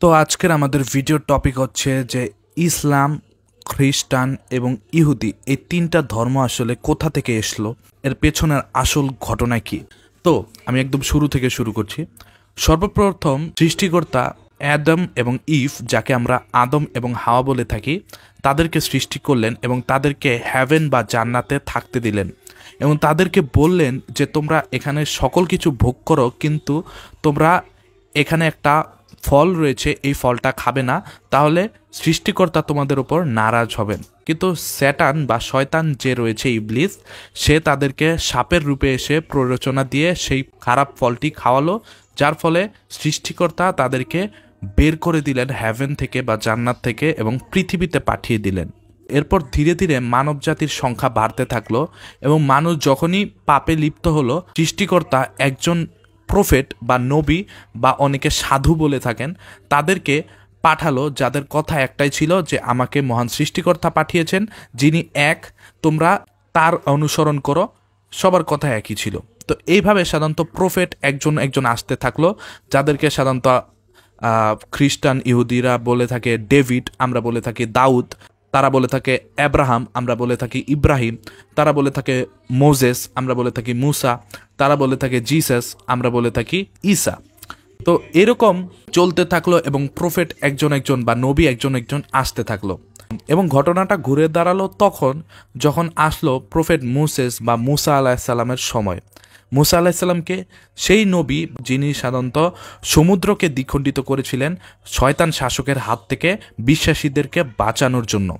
তো আজকের আমাদের ভিডিওর টপিক হচ্ছে যে ইসলাম, খ্রিস্টান এবং ইহুদি এই তিনটা ধর্ম আসলে কোথা থেকে এসলো, এর পেছনের আসল ঘটনা কি। তো আমি একদম শুরু থেকে শুরু করছি। সর্বপ্রথম সৃষ্টিকর্তা অ্যাডাম এবং ইভ, যাকে আমরা আদম এবং হাওয়া বলে থাকি, তাদেরকে সৃষ্টি করলেন এবং তাদেরকে হ্যাভেন বা জান্নাতে থাকতে দিলেন এবং তাদেরকে বললেন যে তোমরা এখানে সকল কিছু ভোগ করো, কিন্তু তোমরা এখানে একটা ফল রয়েছে, এই ফলটা খাবে না, তাহলে সৃষ্টিকর্তা তোমাদের উপর নারাজ হবেন। কিন্তু স্যাটান বা শয়তান যে রয়েছে, ইবলিস, সে তাদেরকে সাপের রূপে এসে প্ররোচনা দিয়ে সেই খারাপ ফলটি খাওয়ালো, যার ফলে সৃষ্টিকর্তা তাদেরকে বের করে দিলেন হ্যাভেন থেকে বা জান্নাত থেকে এবং পৃথিবীতে পাঠিয়ে দিলেন। এরপর ধীরে ধীরে মানব জাতির সংখ্যা বাড়তে থাকলো এবং মানুষ যখনই পাপে লিপ্ত হলো, সৃষ্টিকর্তা একজন প্রফেট বা নবী বা অনেকে সাধু বলে থাকেন, তাদেরকে পাঠালো, যাদের কথা একটাই ছিল যে আমাকে মহান সৃষ্টিকর্তা পাঠিয়েছেন, যিনি এক, তোমরা তার অনুসরণ করো। সবার কথা একই ছিল। তো এইভাবে সাধারণত প্রফেট একজন একজন আসতে থাকলো, যাদেরকে সাধারণত খ্রিস্টান ইহুদিরা বলে থাকে ডেভিড, আমরা বলে থাকি দাউদ, তারা বলে থাকে আব্রাহাম, আমরা বলে থাকি ইব্রাহিম, তারা বলে থাকে মোজেস, আমরা বলে থাকি মুসা, তারা বলে থাকে জিসাস, আমরা বলে থাকি ঈসা। তো এরকম চলতে থাকলো এবং প্রফেট একজন একজন বা নবী একজন একজন আসতে থাকলো এবং ঘটনাটা ঘুরে দাঁড়ালো তখন যখন আসলো প্রফেট মুসেস বা মুসা আলাহিসাল্লামের সময়। মুসা আলাহিসাল্লামকে, সেই নবী যিনি সাধারণত সমুদ্রকে দ্বিখণ্ডিত করেছিলেন শয়তান শাসকের হাত থেকে বিশ্বাসীদেরকে বাঁচানোর জন্য,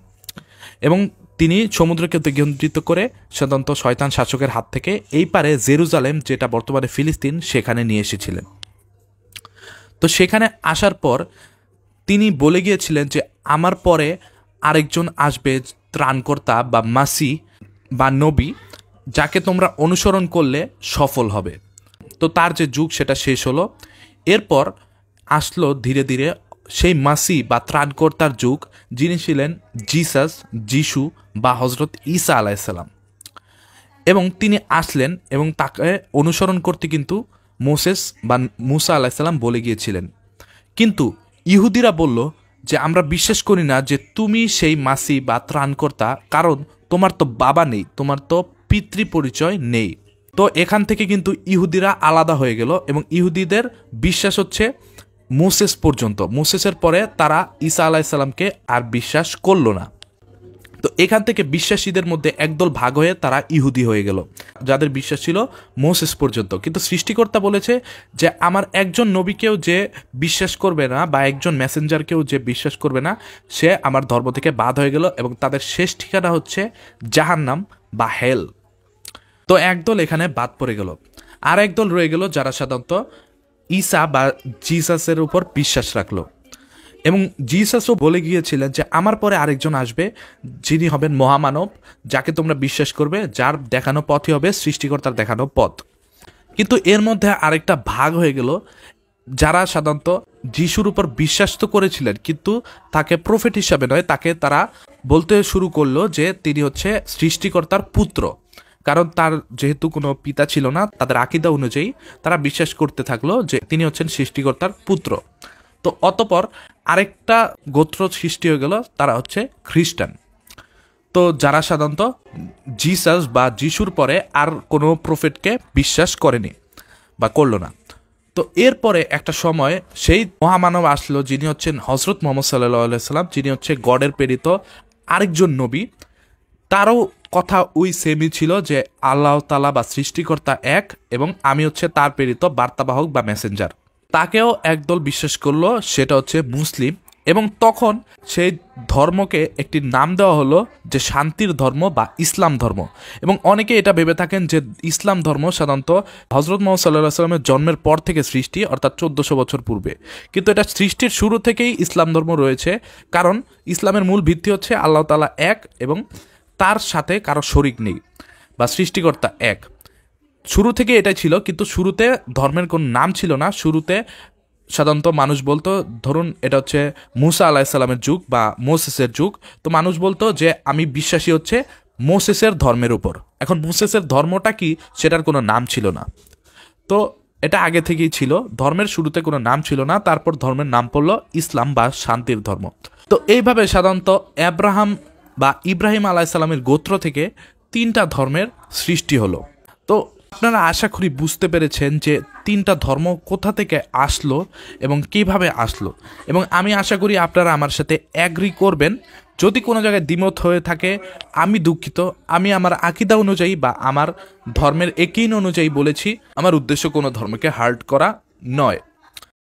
এবং তিনি সমুদ্রকে দ্বিখণ্ডিত করে সাধারণত শয়তান শাসকের হাত থেকে এই পারে জেরুজালেম, যেটা বর্তমানে ফিলিস্তিন, সেখানে নিয়ে এসেছিলেন। তো সেখানে আসার পর তিনি বলে গিয়েছিলেন যে আমার পরে আরেকজন আসবে ত্রাণকর্তা বা মাসি বা নবী, যাকে তোমরা অনুসরণ করলে সফল হবে। তো তার যে যুগ সেটা শেষ হলো। এরপর আসলো ধীরে ধীরে সেই মাসি বা ত্রাণকর্তার যুগ, যিনি ছিলেন জিসাস, যিশু বা হজরত ঈসা আলাইসাল্লাম। এবং তিনি আসলেন এবং তাকে অনুসরণ করতে কিন্তু মোসেস বা মুসা আলাহিসাল্লাম বলে গিয়েছিলেন। কিন্তু ইহুদিরা বলল যে আমরা বিশ্বাস করি না যে তুমি সেই মাসি বা ত্রাণকর্তা, কারণ তোমার তো বাবা নেই, তোমার তো পিতৃ পরিচয় নেই। তো এখান থেকে কিন্তু ইহুদিরা আলাদা হয়ে গেল এবং ইহুদিদের বিশ্বাস হচ্ছে মোসেস পর্যন্ত। মোসেসের পরে তারা ঈসা আলাহিসাল্লামকে আর বিশ্বাস করলো না। তো এখান থেকে বিশ্বাসীদের মধ্যে একদল ভাগ হয়ে তারা ইহুদি হয়ে গেল, যাদের বিশ্বাস ছিল মোসেস পর্যন্ত। কিন্তু সৃষ্টিকর্তা বলেছে যে আমার একজন নবীকেও যে বিশ্বাস করবে না বা একজন মেসেঞ্জারকেও যে বিশ্বাস করবে না, সে আমার ধর্ম থেকে বাদ হয়ে গেল এবং তাদের শেষ ঠিকানা হচ্ছে জাহান্নাম বা হেল। তো একদল এখানে বাদ পড়ে গেল, আর একদল রয়ে গেল যারা সাধারণত ঈসা বা জিসাসের উপর বিশ্বাস রাখলো। এবং জিসাসও বলে গিয়েছিলেন যে আমার পরে আরেকজন আসবে, যিনি হবেন মহামানব, যাকে তোমরা বিশ্বাস করবে, যার দেখানো পথই হবে সৃষ্টিকর্তার দেখানো পথ। কিন্তু এর মধ্যে আরেকটা ভাগ হয়ে গেল, যারা সাধারণত যিশুর উপর বিশ্বাস তো করেছিলেন, কিন্তু তাকে প্রফেট হিসাবে নয়, তাকে তারা বলতে শুরু করলো যে তিনি হচ্ছে সৃষ্টিকর্তার পুত্র, কারণ তার যেহেতু কোনো পিতা ছিল না, তাদের আকীদা অনুযায়ী তারা বিশ্বাস করতে থাকলো যে তিনি হচ্ছেন সৃষ্টিকর্তার পুত্র। তো অতপর আরেকটা গোত্র সৃষ্টি হয়ে গেল, তারা হচ্ছে খ্রিস্টান। তো যারা সাধারণত জিসাস বা যিশুর পরে আর কোনো প্রফেটকে বিশ্বাস করেনি বা করলো না। তো এরপরে একটা সময় সেই মহামানব আসলো, যিনি হচ্ছেন হজরত মোহাম্মদ সাল্লাল্লাহু সাল্লাম, যিনি হচ্ছে গডের প্রেরিত আরেকজন নবী। তারও কথা ওই সেমই ছিল যে আল্লাহ তাআলা বা সৃষ্টিকর্তা এক এবং আমি হচ্ছে তার প্রেরিত বার্তাবাহক বা মেসেঞ্জার। তাকেও একদল বিশ্বাস করলো, সেটা হচ্ছে মুসলিম। এবং তখন সেই ধর্মকে একটি নাম দেওয়া হলো যে শান্তির ধর্ম বা ইসলাম ধর্ম। এবং অনেকে এটা ভেবে থাকেন যে ইসলাম ধর্ম সাধারণত হজরত মুহাম্মদ সাল্লাল্লাহু আলাইহি ওয়াসাল্লামের জন্মের পর থেকে সৃষ্টি, অর্থাৎ 1400 বছর পূর্বে। কিন্তু এটা সৃষ্টির শুরু থেকেই ইসলাম ধর্ম রয়েছে, কারণ ইসলামের মূল ভিত্তি হচ্ছে আল্লাহ তাআলা এক এবং তার সাথে কারো শরিক নেই বা সৃষ্টিকর্তা এক। শুরু থেকে এটাই ছিল, কিন্তু শুরুতে ধর্মের কোনো নাম ছিল না। শুরুতে সাধারণত মানুষ বলতো, ধরুন এটা হচ্ছে মুসা আলাহিসাল্লামের যুগ বা মোসেসের যুগ, তো মানুষ বলতো যে আমি বিশ্বাসী হচ্ছে মোসেসের ধর্মের উপর। এখন মোসেসের ধর্মটা কি সেটার কোনো নাম ছিল না। তো এটা আগে থেকেই ছিল, ধর্মের শুরুতে কোনো নাম ছিল না, তারপর ধর্মের নাম পড়লো ইসলাম বা শান্তির ধর্ম। তো এইভাবে সাধারণত আব্রাহাম বা ইব্রাহিম আলাইসাল্লামের গোত্র থেকে 3টা ধর্মের সৃষ্টি হলো। তো আপনারা আশা করি বুঝতে পেরেছেন যে 3টা ধর্ম কোথা থেকে আসলো এবং কিভাবে আসলো, এবং আমি আশা করি আপনারা আমার সাথে অ্যাগ্রি করবেন। যদি কোনো জায়গায় দ্বিমত হয়ে থাকে আমি দুঃখিত, আমি আমার আকীদা অনুযায়ী বা আমার ধর্মের একীন অনুযায়ী বলেছি, আমার উদ্দেশ্য কোনো ধর্মকে হার্ট করা নয়।